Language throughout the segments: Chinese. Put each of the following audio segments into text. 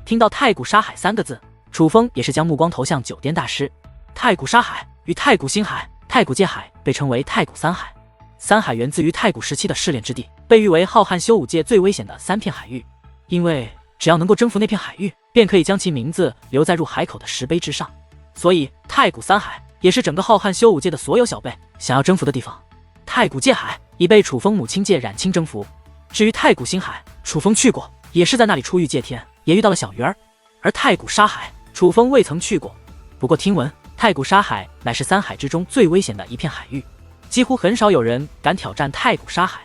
听到太古沙海3个字，楚风也是将目光投向九颠大师。太古沙海与太古星海、太古界海被称为太古三海。三海源自于太古时期的试炼之地，被誉为浩瀚修武界最危险的3片海域。因为只要能够征服那片海域，便可以将其名字留在入海口的石碑之上，所以太古三海也是整个浩瀚修武界的所有小辈想要征服的地方。太古界海已被楚风母亲界冉青征服。至于太古星海，楚风去过，也是在那里初遇界天，也遇到了小鱼儿。而太古沙海，楚风未曾去过，不过听闻太古沙海乃是3海之中最危险的一片海域，几乎很少有人敢挑战太古沙海。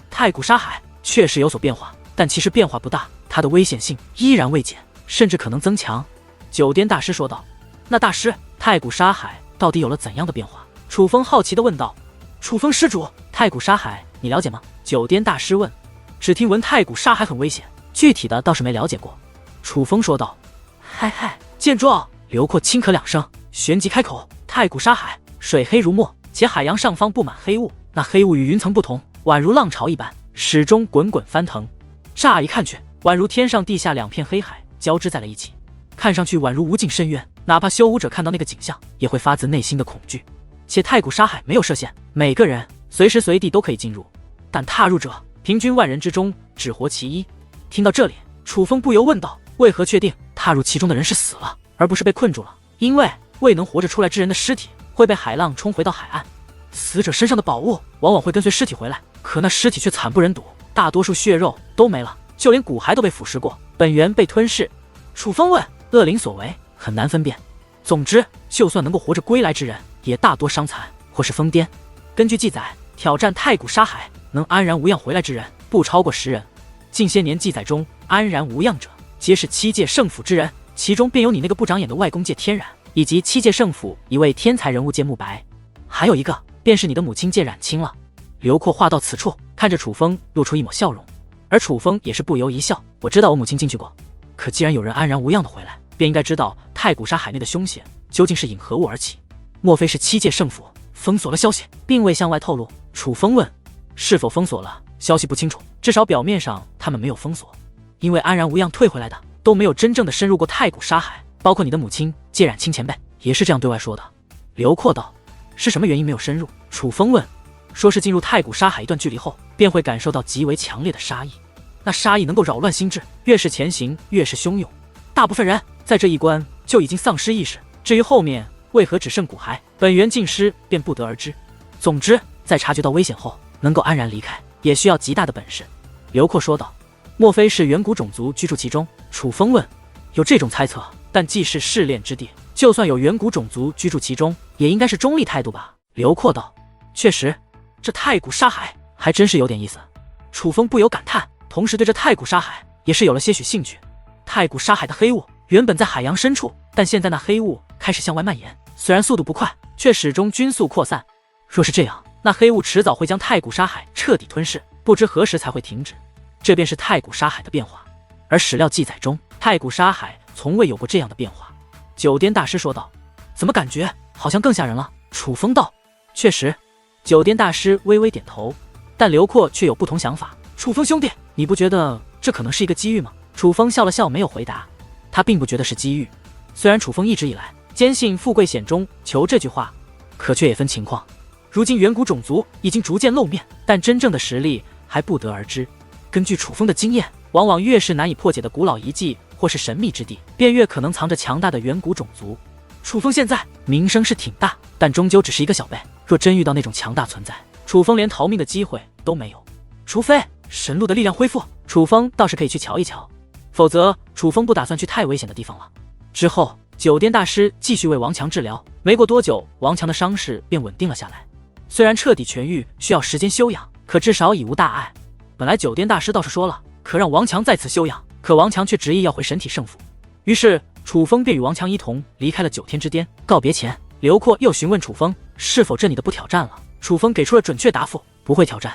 太古沙海确实有所变化，但其实变化不大，它的危险性依然未减，甚至可能增强。九颠大师说道。那大师，太古沙海到底有了怎样的变化？楚风好奇地问道。楚风施主，太古沙海你了解吗？九颠大师问。只听闻太古沙海很危险，具体的倒是没了解过。楚风说道。嗨嗨，见状，刘阔轻咳2声，旋即开口。太古沙海水黑如墨，且海洋上方布满黑雾，那黑雾与云层不同，宛如浪潮一般，始终滚滚翻腾。乍一看去，宛如天上地下2片黑海交织在了一起，看上去宛如无尽深渊，哪怕修武者看到那个景象，也会发自内心的恐惧。且太古沙海没有设限，每个人随时随地都可以进入，但踏入者平均万人之中只活其一。听到这里，楚风不由问道：为何确定踏入其中的人是死了，而不是被困住了？因为未能活着出来之人的尸体会被海浪冲回到海岸，死者身上的宝物往往会跟随尸体回来，可那尸体却惨不忍睹，大多数血肉都没了，就连骨骸都被腐蚀过，本源被吞噬。楚风问：恶灵所为很难分辨，总之就算能够活着归来之人，也大多伤残或是疯癫。根据记载，挑战太古沙海能安然无恙回来之人不超过10人。近些年记载中安然无恙者，皆是7界圣府之人，其中便有你那个不长眼的外公界天然，以及7界圣府一位天才人物界慕白，还有一个便是你的母亲界冉青了。刘阔话到此处，看着楚风露出一抹笑容，而楚风也是不由一笑。我知道我母亲进去过，可既然有人安然无恙的回来，便应该知道太古沙海内的凶险究竟是因何物而起。莫非是7界圣府封锁了消息，并未向外透露？楚风问。是否封锁了，消息不清楚，至少表面上他们没有封锁，因为安然无恙退回来的都没有真正的深入过太古沙海，包括你的母亲界冉青前辈也是这样对外说的。刘阔道。是什么原因没有深入？楚风问。说是进入太古沙海一段距离后，便会感受到极为强烈的杀意，那杀意能够扰乱心智，越是前行越是汹涌，大部分人在这一关就已经丧失意识，至于后面为何只剩骨骸，本源尽失便不得而知。总之在察觉到危险后能够安然离开，也需要极大的本事。刘阔说道。莫非是远古种族居住其中？楚风问。有这种猜测，但既是试炼之地，就算有远古种族居住其中，也应该是中立态度吧。刘阔道。确实，这太古沙海还真是有点意思。楚风不由感叹，同时对这太古沙海也是有了些许兴趣。太古沙海的黑雾原本在海洋深处，但现在那黑雾开始向外蔓延，虽然速度不快，却始终均速扩散。若是这样，那黑雾迟早会将太古沙海彻底吞噬，不知何时才会停止。这便是太古沙海的变化，而史料记载中，太古沙海从未有过这样的变化。九颠大师说道。怎么感觉好像更吓人了？楚风道。确实。九颠大师微微点头，但刘阔却有不同想法。楚风兄弟，你不觉得这可能是一个机遇吗？楚风笑了笑，没有回答。他并不觉得是机遇，虽然楚风一直以来坚信富贵险中求这句话，可却也分情况。如今远古种族已经逐渐露面，但真正的实力还不得而知。根据楚风的经验，往往越是难以破解的古老遗迹或是神秘之地，便越可能藏着强大的远古种族。楚风现在名声是挺大，但终究只是一个小辈，若真遇到那种强大存在，楚风连逃命的机会都没有。除非神鹿的力量恢复，楚风倒是可以去瞧一瞧，否则楚风不打算去太危险的地方了。之后九颠大师继续为王强治疗，没过多久，王强的伤势便稳定了下来。虽然彻底痊愈需要时间休养，可至少已无大碍。本来九颠大师倒是说了可让王强在此休养，可王强却执意要回神体圣府，于是楚风便与王强一同离开了9天之巅。告别前，刘阔又询问楚风是否这你的不挑战了。楚风给出了准确答复，不会挑战。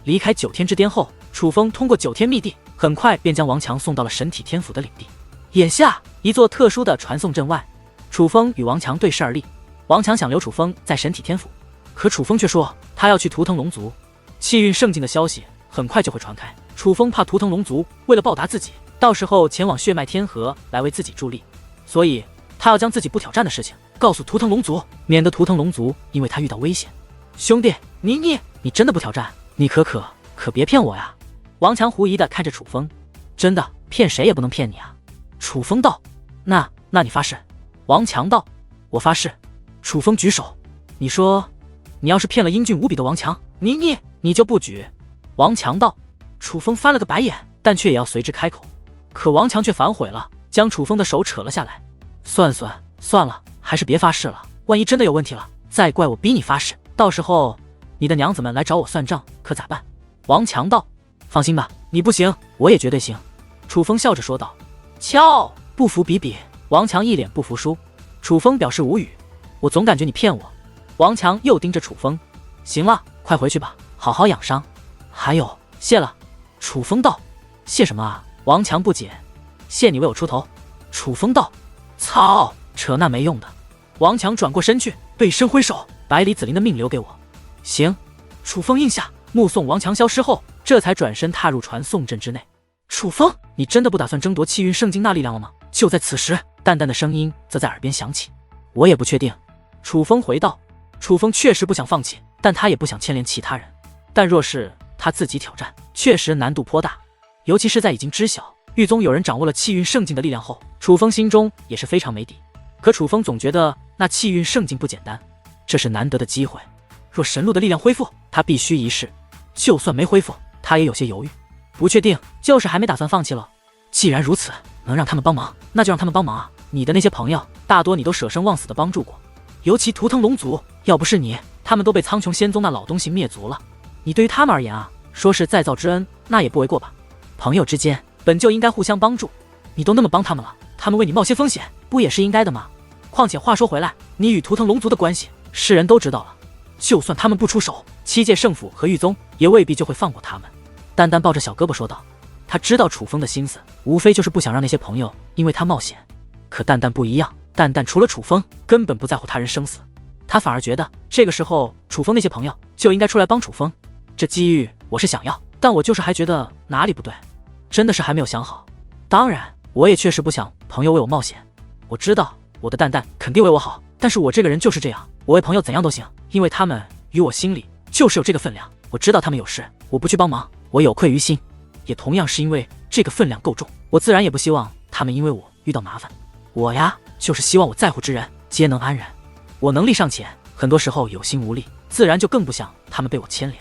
离开9天之巅后，楚风通过9天密地，很快便将王强送到了神体天府的领地。眼下一座特殊的传送阵外，楚风与王强对视而立。王强想留楚风在神体天府，可楚风却说他要去图腾龙族。气运盛尽的消息很快就会传开，楚风怕图腾龙族为了报答自己，到时候前往血脉天河来为自己助力，所以他要将自己不挑战的事情告诉图腾龙族，免得图腾龙族因为他遇到危险。兄弟，你真的不挑战？你可别骗我呀！王强狐疑地看着楚风，真的，骗谁也不能骗你啊！楚风道，那你发誓？王强道，我发誓。楚风举手，你说，你要是骗了英俊无比的王强，你就不举？王强道。楚风翻了个白眼，但却也要随之开口。可王强却反悔了，将楚风的手扯了下来。算了，还是别发誓了，万一真的有问题了，再怪我逼你发誓，到时候你的娘子们来找我算账，可咋办？王强道，放心吧，你不行，我也绝对行。楚风笑着说道。瞧，不服比比。王强一脸不服输。楚风表示无语，我总感觉你骗我。王强又盯着楚风，行了，快回去吧，好好养伤。还有，谢了。楚风道，谢什么啊？王强不解，谢你为我出头。楚风道，操，扯那没用的。王强转过身去，背身挥手，百里子林的命留给我。行。楚风应下，目送王强消失后，这才转身踏入传送阵之内。楚风，你真的不打算争夺气运圣境那力量了吗？就在此时，淡淡的声音则在耳边响起。我也不确定。楚风回道。楚风确实不想放弃，但他也不想牵连其他人。但若是他自己挑战，确实难度颇大，尤其是在已经知晓狱宗有人掌握了气运圣境的力量后，楚风心中也是非常没底。可楚风总觉得那气运圣境不简单，这是难得的机会。若神鹿的力量恢复，他必须一试；就算没恢复，他也有些犹豫，不确定，就是还没打算放弃了。既然如此，能让他们帮忙，那就让他们帮忙啊！你的那些朋友，大多你都舍生忘死的帮助过，尤其图腾龙族，要不是你，他们都被苍穹仙宗那老东西灭族了。你对于他们而言啊，说是再造之恩，那也不为过吧？朋友之间本就应该互相帮助，你都那么帮他们了，他们为你冒些风险，不也是应该的吗？况且话说回来，你与图腾龙族的关系，世人都知道了，就算他们不出手，7届圣府和狱宗也未必就会放过他们。丹丹抱着小胳膊说道，他知道楚风的心思，无非就是不想让那些朋友因为他冒险。可蛋蛋不一样，蛋蛋除了楚风，根本不在乎他人生死，他反而觉得这个时候楚风那些朋友就应该出来帮楚风。这机遇我是想要，但我就是还觉得哪里不对，真的是还没有想好。当然，我也确实不想朋友为我冒险。我知道我的蛋蛋肯定为我好，但是我这个人就是这样，我为朋友怎样都行，因为他们与我心里就是有这个分量。我知道他们有事，我不去帮忙，我有愧于心，也同样是因为这个分量够重，我自然也不希望他们因为我遇到麻烦。我呀，就是希望我在乎之人皆能安然。我能力尚浅，很多时候有心无力，自然就更不想他们被我牵连。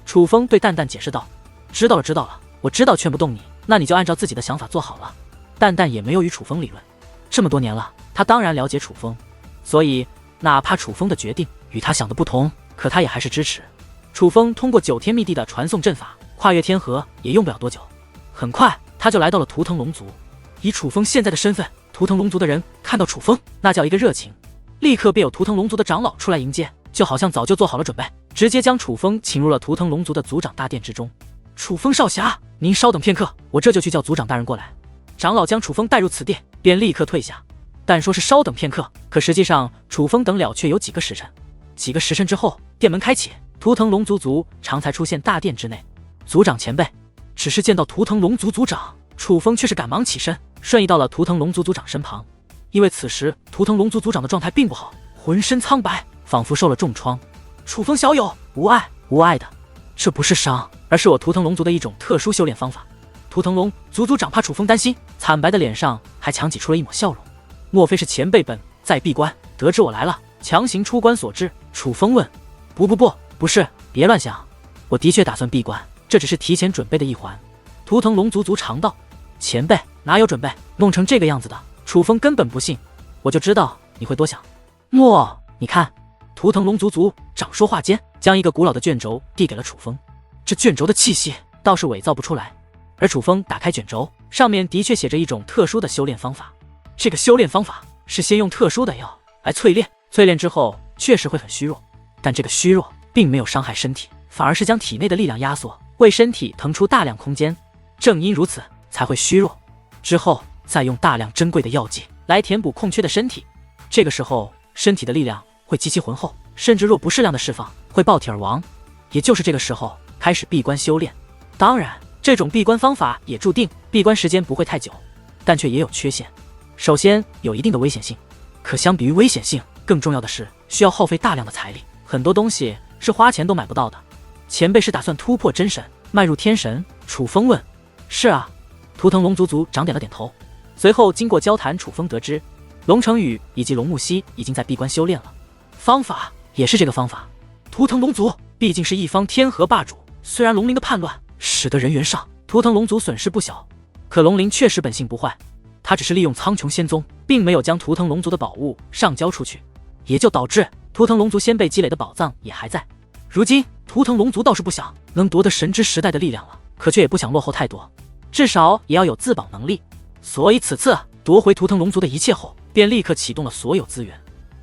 楚风对蛋蛋解释道，知道了，我知道劝不动你，那你就按照自己的想法做好了。蛋蛋也没有与楚风理论，这么多年了，他当然了解楚风，所以哪怕楚风的决定与他想的不同，可他也还是支持。楚风通过9天密地的传送阵法，跨越天河也用不了多久，很快他就来到了图腾龙族。以楚风现在的身份，图腾龙族的人看到楚风那叫一个热情，立刻便有图腾龙族的长老出来迎接，就好像早就做好了准备，直接将楚风请入了图腾龙族的族长大殿之中。楚风少侠，您稍等片刻，我这就去叫族长大人过来。长老将楚风带入此殿，便立刻退下。但说是稍等片刻，可实际上楚风等了却有几个时辰。几个时辰之后，殿门开启，图腾龙族族长才出现大殿之内。族长前辈。只是见到图腾龙族族长，楚风却是赶忙起身，瞬移到了图腾龙族族长身旁。因为此时图腾龙族族长的状态并不好，浑身苍白，仿佛受了重创。楚风小友，无碍的，这不是伤，而是我图腾龙族的一种特殊修炼方法。图腾龙族族长怕楚风担心，惨白的脸上还强挤出了一抹笑容。莫非是前辈本在闭关，得知我来了，强行出关所致？楚风问。不是，别乱想，我的确打算闭关，这只是提前准备的一环。图腾龙族族长道。前辈哪有准备，弄成这个样子的？楚风根本不信，我就知道你会多想。你看。图腾龙族族长说话间，将一个古老的卷轴递给了楚风。这卷轴的气息倒是伪造不出来，而楚风打开卷轴，上面的确写着一种特殊的修炼方法。这个修炼方法是先用特殊的药来淬炼，淬炼之后确实会很虚弱，但这个虚弱并没有伤害身体，反而是将体内的力量压缩，为身体腾出大量空间。正因如此才会虚弱，之后再用大量珍贵的药剂来填补空缺的身体，这个时候身体的力量会极其浑厚，甚至若不适量的释放会爆体而亡。也就是这个时候开始闭关修炼。当然这种闭关方法也注定闭关时间不会太久，但却也有缺陷。首先有一定的危险性，可相比于危险性，更重要的是需要耗费大量的财力，很多东西是花钱都买不到的。前辈是打算突破真神，迈入天神？楚风问。是啊，图腾龙族族长点了点头。随后经过交谈，楚风得知龙成宇以及龙木熙已经在闭关修炼了，方法也是这个方法。图腾龙族毕竟是一方天河霸主，虽然龙鳞的叛乱使得人员上图腾龙族损失不小，可龙鳞确实本性不坏，他只是利用苍穹仙宗，并没有将图腾龙族的宝物上交出去，也就导致图腾龙族先辈积累的宝藏也还在。如今图腾龙族倒是不想能夺得神之时代的力量了，可却也不想落后太多，至少也要有自保能力。所以此次夺回图腾龙族的一切后，便立刻启动了所有资源。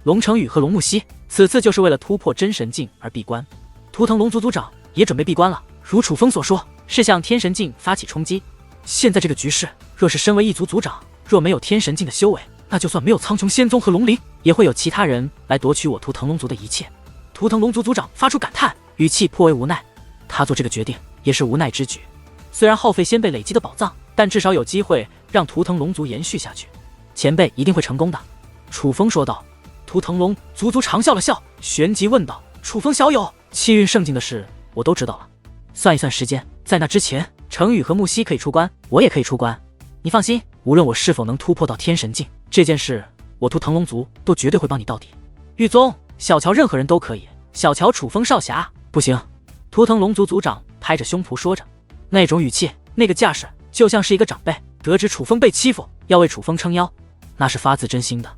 龙成宇和龙木熙此次就是为了突破真神境而闭关，图腾龙族族长也准备闭关了，如楚风所说，是向天神境发起冲击。现在这个局势，若是身为一族族长，若没有天神境的修为，那就算没有苍穹仙宗和龙鳞，也会有其他人来夺取我图腾龙族的一切。图腾龙族族长发出感叹，语气颇为无奈。他做这个决定也是无奈之举，虽然耗费先辈累积的宝藏，但至少有机会让图腾龙族延续下去，前辈一定会成功的。楚风说道。图腾龙族长笑了笑，旋即问道：楚风小友，气运圣境的事我都知道了，算一算时间，在那之前，程宇和木熙可以出关，我也可以出关。你放心，无论我是否能突破到天神境，这件事我图腾龙族都绝对会帮你到底。玉宗、小乔任何人都可以，小乔楚风少侠不行。图腾龙族族长拍着胸脯说着，那种语气，那个架势，就像是一个长辈得知楚风被欺负，要为楚风撑腰，那是发自真心的。